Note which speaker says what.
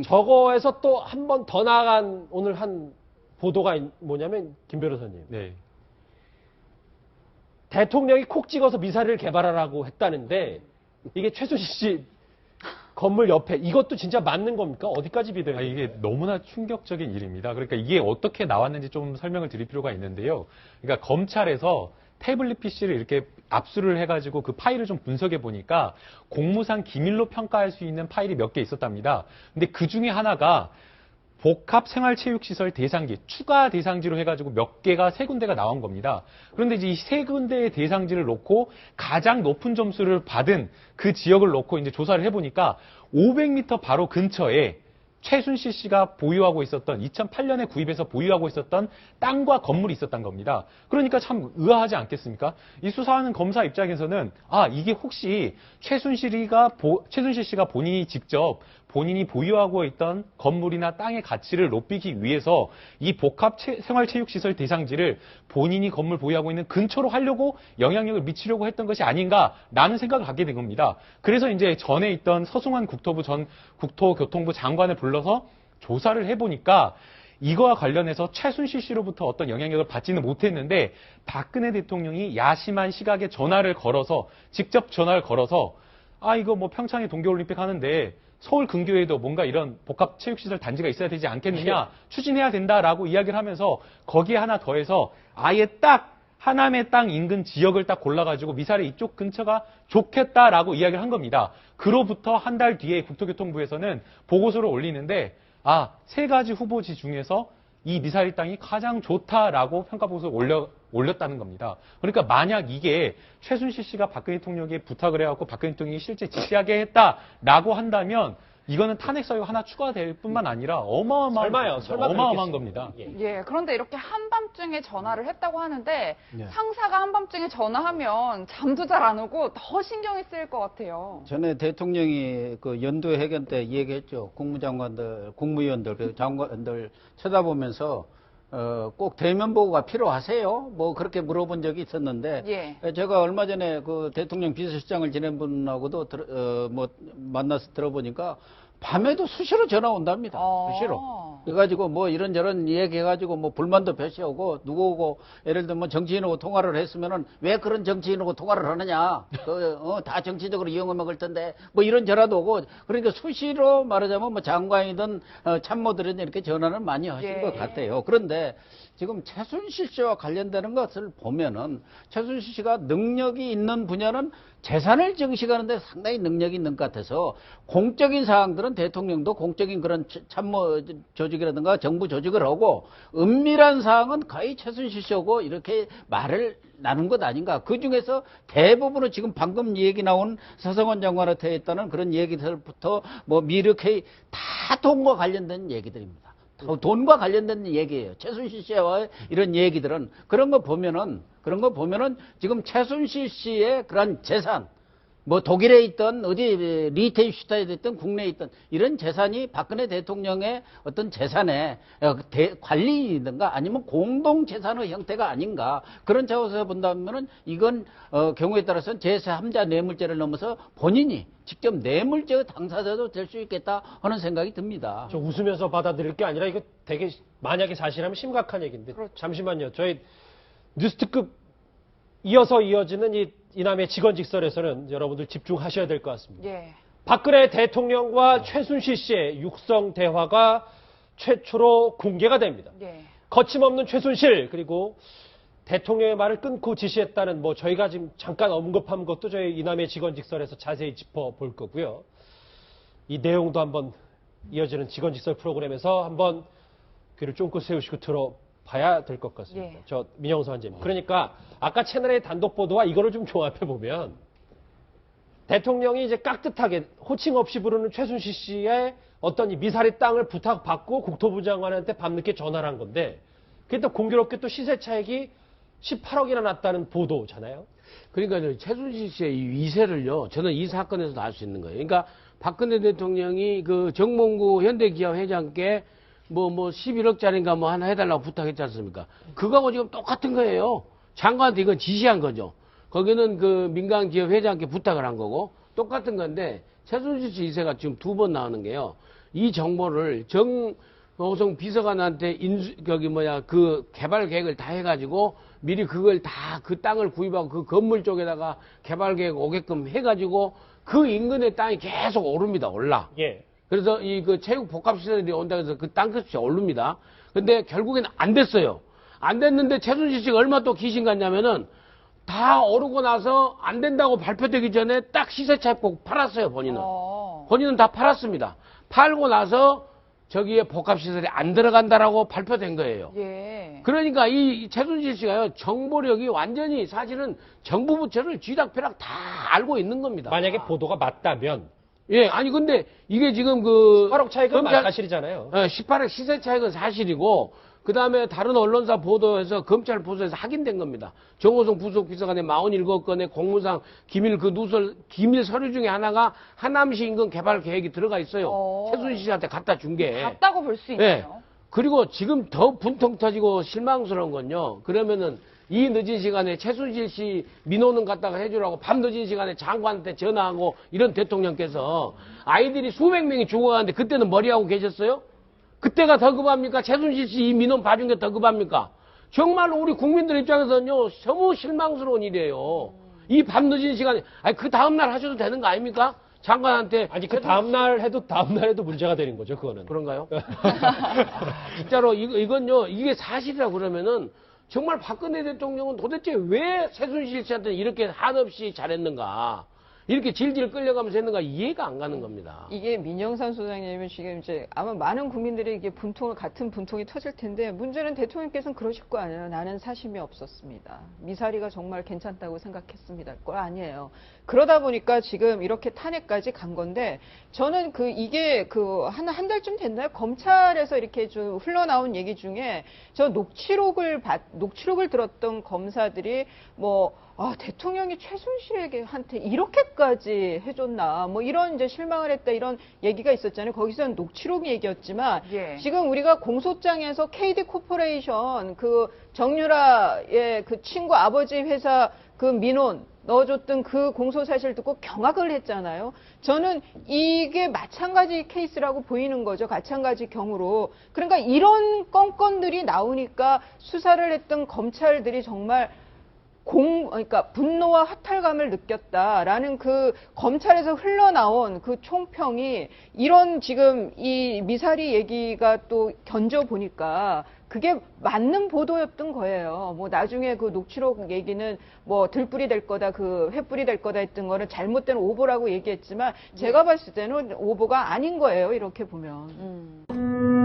Speaker 1: 저거에서 또 한 번 더 나아간 오늘 한 보도가 뭐냐면 김 변호사님.
Speaker 2: 네.
Speaker 1: 대통령이 콕 찍어서 미사일을 개발하라고 했다는데 이게 최순실 씨 건물 옆에 이것도 진짜 맞는 겁니까? 어디까지 믿어요?
Speaker 2: 이게 너무나 충격적인 일입니다. 그러니까 이게 어떻게 나왔는지 좀 설명을 드릴 필요가 있는데요. 그러니까 검찰에서 태블릿 PC를 이렇게 압수를 해가지고 그 파일을 좀 분석해 보니까 공무상 기밀로 평가할 수 있는 파일이 몇 개 있었답니다. 근데 그 중에 하나가 복합 생활체육시설 대상지, 추가 대상지로 해가지고 몇 개가 세 군데가 나온 겁니다. 그런데 이제 이 세 군데의 대상지를 놓고 가장 높은 점수를 받은 그 지역을 놓고 이제 조사를 해보니까 500m 바로 근처에 최순실 씨가 보유하고 있었던 2008년에 구입해서 보유하고 있었던 땅과 건물이 있었던 겁니다. 그러니까 참 의아하지 않겠습니까? 이 수사하는 검사 입장에서는 이게 혹시 최순실 씨가 본인이 직접 본인이 보유하고 있던 건물이나 땅의 가치를 높이기 위해서 이 복합 생활체육시설 대상지를 본인이 건물 보유하고 있는 근처로 하려고 영향력을 미치려고 했던 것이 아닌가라는 생각을 갖게 된 겁니다. 그래서 이제 전에 있던 서승환 국토부 전 국토교통부 장관을 불러서 조사를 해보니까 이거와 관련해서 최순실 씨로부터 어떤 영향력을 받지는 못했는데 박근혜 대통령이 야심한 시각에 직접 전화를 걸어서 이거 뭐 평창에 동계올림픽 하는데 서울 근교에도 뭔가 이런 복합체육시설 단지가 있어야 되지 않겠느냐, 추진해야 된다라고 이야기를 하면서 거기에 하나 더해서 아예 딱 하남의 땅 인근 지역을 딱 골라가지고 미사일의 이쪽 근처가 좋겠다라고 이야기를 한 겁니다. 그로부터 한 달 뒤에 국토교통부에서는 보고서를 올리는데 세 가지 후보지 중에서 이 미사일 땅이 가장 좋다라고 평가보고서를 올렸다는 겁니다. 그러니까 만약 이게 최순실 씨가 박근혜 대통령에게 부탁을 해갖고 박근혜 대통령이 실제 지시하게 했다라고 한다면 이거는 탄핵 사유가 하나 추가될 뿐만 아니라 어마어마한 겁니다.
Speaker 3: 예, 그런데 이렇게 한밤중에 전화를 했다고 하는데 상사가 한밤중에 전화하면 잠도 잘 안 오고 더 신경이 쓰일 것 같아요.
Speaker 4: 전에 대통령이 그 연두 회견 때 얘기했죠. 국무장관들, 국무위원들, 그 장관들 쳐다보면서 꼭 대면 보고가 필요하세요? 뭐 그렇게 물어본 적이 있었는데 제가 얼마 전에 그 대통령 비서실장을 지낸 분하고도 만나서 들어보니까 밤에도 수시로 전화 온답니다. 수시로. 그래가지고 뭐 이런저런 얘기해가지고 뭐 불만도 표시하고 누구고 예를 들면 뭐 정치인하고 통화를 했으면은 왜 그런 정치인하고 통화를 하느냐. 다 정치적으로 이용을 먹을 텐데 뭐 이런 전화도 오고 그러니까 수시로 말하자면 뭐 장관이든 참모들은 이렇게 전화를 많이 하신 것 같아요. 그런데 지금 최순실 씨와 관련되는 것을 보면은 최순실 씨가 능력이 있는 분야는 재산을 증식하는데 상당히 능력이 있는 것 같아서 공적인 사항들은 대통령도 공적인 그런 참모 조직이라든가 정부 조직을 하고 은밀한 사항은 거의 최순실 씨하고 이렇게 말을 나눈 것 아닌가. 그 중에서 대부분은 지금 방금 얘기 나온 서성원 장관한테 했다는 그런 얘기들부터 뭐 미르케이 다 돈과 관련된 얘기들입니다. 돈과 관련된 얘기예요. 최순실 씨와 이런 얘기들은 그런 거 보면은 지금 최순실 씨의 그런 재산, 뭐 독일에 있던 어디 리텐슈타인에 있던 국내에 있던 이런 재산이 박근혜 대통령의 어떤 재산의 관리이든가 아니면 공동 재산의 형태가 아닌가 그런 차원에서 본다면은 이건 경우에 따라서는 제3자 뇌물죄를 넘어서 본인이 직접 뇌물죄의 당사자도 될 수 있겠다 하는 생각이 듭니다.
Speaker 1: 저 웃으면서 받아들일 게 아니라 이거 되게 만약에 사실이라면 심각한 얘기인데 잠시만요. 저희 뉴스특급 이어지는 이 이남의 직원직설에서는 여러분들 집중하셔야 될 것 같습니다. 박근혜 대통령과 최순실 씨의 육성 대화가 최초로 공개가 됩니다. 거침없는 최순실 그리고 대통령의 말을 끊고 지시했다는 뭐 저희가 지금 잠깐 언급한 것도 저희 이남의 직원직설에서 자세히 짚어볼 거고요. 이 내용도 한번 이어지는 직원직설 프로그램에서 한번 귀를 쫑긋 세우시고 들어봐야 될 것 같습니다. 저 민영수 환자님. 그러니까 아까 채널의 단독 보도와 이거를 좀 종합해 보면 대통령이 이제 깍듯하게 호칭 없이 부르는 최순실 씨의 어떤 이 미사리 땅을 부탁받고 국토부 장관한테 밤늦게 전화를 한 건데 그게 또 공교롭게 또 시세 차익이 18억이나 났다는 보도잖아요.
Speaker 5: 그러니까 최순실 씨의 이 위세를요, 저는 이 사건에서도 알 수 있는 거예요. 그러니까 박근혜 대통령이 그 정몽구 현대기업 회장께 뭐 11억짜리인가 뭐 하나 해달라고 부탁했지 않습니까? 그거하고 지금 똑같은 거예요. 장관한테 이거 지시한 거죠. 거기는 그 민간기업 회장께 부탁을 한 거고 똑같은 건데 최순실 씨 이세가 지금 2번 나오는 게요. 이 정보를 정호성 비서관한테 그 개발 계획을 다 해가지고 미리 그걸 다 그 땅을 구입하고 그 건물 쪽에다가 개발 계획 오게끔 해가지고 그 인근의 땅이 계속 오릅니다. 올라.
Speaker 1: 예.
Speaker 5: 그래서 이 그 체육 복합시설이 온다고 해서 그 땅값이 오릅니다. 근데 결국에는 안 됐어요. 안 됐는데 최순실 씨가 얼마 또 귀신 같냐면은 다 오르고 나서 안 된다고 발표되기 전에 딱 시세차익 보고 팔았어요, 본인은. 본인은 다 팔았습니다. 팔고 나서 저기에 복합시설이 안 들어간다라고 발표된 거예요.
Speaker 3: 예.
Speaker 5: 그러니까 이 최순실 씨가요, 정보력이 완전히 사실은 정부 부처를 쥐락펴락 다 알고 있는 겁니다.
Speaker 1: 만약에 보도가 맞다면
Speaker 5: 예, 아니 근데 이게 지금 그
Speaker 1: 8억 차익은 사실이잖아요.
Speaker 5: 18억 시세 차익은 사실이고 그 다음에 다른 언론사 보도에서 검찰 보도에서 확인된 겁니다. 정호성 부속비서관의 47건의 공무상 기밀 서류 중에 하나가 하남시 인근 개발 계획이 들어가 있어요. 최순실 씨한테 갖다 준 게.
Speaker 3: 같다고 볼 수 있네요.
Speaker 5: 예. 그리고 지금 더 분통 터지고 실망스러운 건요. 그러면은 이 늦은 시간에 최순실 씨 민원은 갖다가 해주라고 밤 늦은 시간에 장관한테 전화하고 이런 대통령께서 아이들이 수백 명이 죽어가는데 그때는 머리하고 계셨어요? 그때가 더 급합니까? 최순실 씨 이 민원 봐준 게 더 급합니까? 정말로 우리 국민들 입장에서는요, 너무 실망스러운 일이에요. 이 밤 늦은 시간에, 아니, 그 다음날 하셔도 되는 거 아닙니까? 장관한테.
Speaker 1: 아니 그 다음날 해도 문제가 되는 거죠, 그거는.
Speaker 5: 그런가요? 진짜로 이건요, 이게 사실이라 그러면은 정말 박근혜 대통령은 도대체 왜 최순실 씨한테 이렇게 한없이 잘했는가? 이렇게 질질 끌려가면서 했는가 이해가 안 가는 겁니다.
Speaker 6: 이게 민영삼 소장님은 지금 이제 아마 많은 국민들이 이게 같은 분통이 터질 텐데 문제는 대통령께서는 그러실 거 아니에요. 나는 사심이 없었습니다. 미사리가 정말 괜찮다고 생각했습니다. 거 아니에요. 그러다 보니까 지금 이렇게 탄핵까지 간 건데 저는 이게 한 달쯤 됐나요? 검찰에서 이렇게 좀 흘러나온 얘기 중에 저 녹취록을 들었던 검사들이 대통령이 최순실에게한테 이렇게까지 해줬나, 이런 이제 실망을 했다, 이런 얘기가 있었잖아요. 거기서는 녹취록 얘기였지만,
Speaker 3: 예.
Speaker 6: 지금 우리가 공소장에서 KD 코퍼레이션, 정유라의 친구 아버지 회사 민원 넣어줬던 그 공소 사실 듣고 경악을 했잖아요. 저는 이게 마찬가지 케이스라고 보이는 거죠. 마찬가지 경우로. 그러니까 이런 건건들이 나오니까 수사를 했던 검찰들이 정말 그러니까 분노와 허탈감을 느꼈다라는 검찰에서 흘러나온 총평이 이런 지금 이 미사리 얘기가 또 견져보니까 그게 맞는 보도였던 거예요. 나중에 녹취록 얘기는 들불이 될 거다, 횃불이 될 거다 했던 거는 잘못된 오보라고 얘기했지만 제가 봤을 때는 오보가 아닌 거예요. 이렇게 보면.